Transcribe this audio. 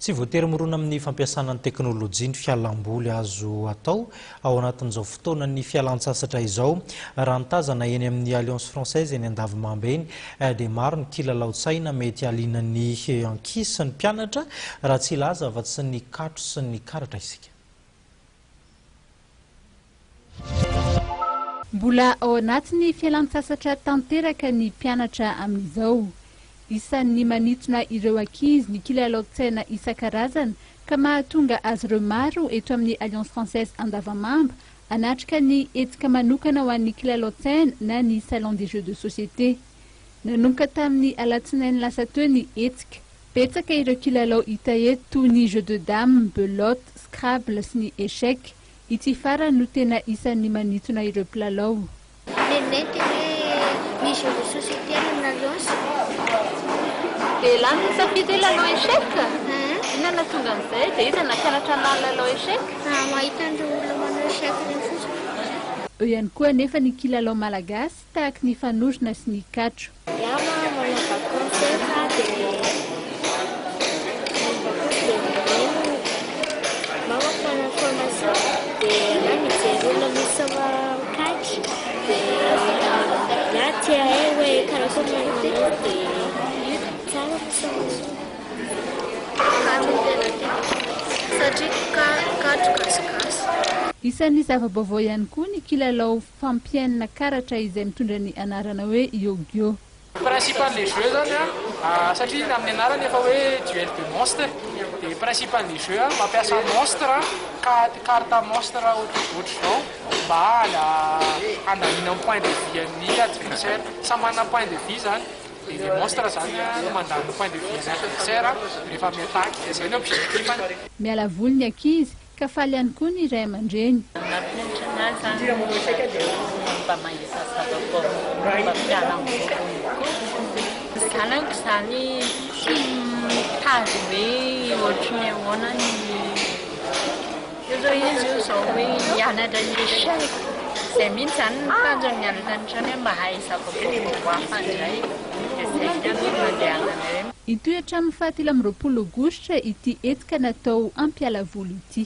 Tsy voatery mirona amin'ny fampiasana ny teknolojia ny fialamboly azo atao ao anatin'izao fotoanan'ny fialan-tsasatra izao. Raha ny tazana eny amin'ny Alliance Francaise Andavamamba eny dia maro ny kilalaon-tsaina mety ahaliana ny ankizy sy ny mpianatra raha tsy hilaza afa-tsy ny katro sy ny karatra isika. Mbola ao anatin'ny fialan-tsasatra tanteraka ny mpianatra amin'izao. Isan'ny manitona ireo ankizy ny kilalaon-tsaina isan-karazany ka mahatonga azy ireo maro eto amin'ny Alliance Francaise Andavamamba anatrika ny etika manokana ho an'ny kilalaon-tsaina na ny salon des Jeux de Societe. Nanomboka tamin'ny alatsinainy lasa teo ny etika. Betsaka ireo kilalao hita eto toy ny jeu de dame, belote, scrabble sy ny échec. Ity farany no tena isan'ny manitona ireo mpilalao. Ny jeux de société amin'ny Alliance. Dia lany misafidy lalao échec? Inona tonga amin'izay? Dia iza nampianatra anao lalao échec? Mahita an'ireo olona manao échec ireny fotsiny. Eo ihany koa nefa ny kilalao malagasy tahaka ny fanorona sy ny katro. Manao concert dia manao formation dia mijery olona misy katro dia tia hoe karakory manao dia tsara satria katro gasikasy. Isan'ny zava-baovao ihany koa ny kilalao fampianana karatra izay mitondra ny anarana hoe yo-yo. Principal-les jeux zany satria amin'ny anarany efa hoe duel de monstre dia principal-les jeux mampiasa monstre carte monstre ohatry zao mba handaniana amin'ny point de vue ny adversaire samy manana point de vue zany dia le monstre zany no mandany point de vue ny adversaire rehefa miataky izay ny objectif-any. Miala voly ny ankizy ka faly ihany koa ny ray aman-dreny. Zanako izany tazo hoe ohatran'ny ahoana ny izy io zao hoe hianatra ny échec izay mihitsy zany mitandro ny mianatra ny mba hay zava-baovao hafa indray dia izay no mandehana ireny. Itoy hatramin'ny 7 Aogositra ity etika natao hampialavoly ity.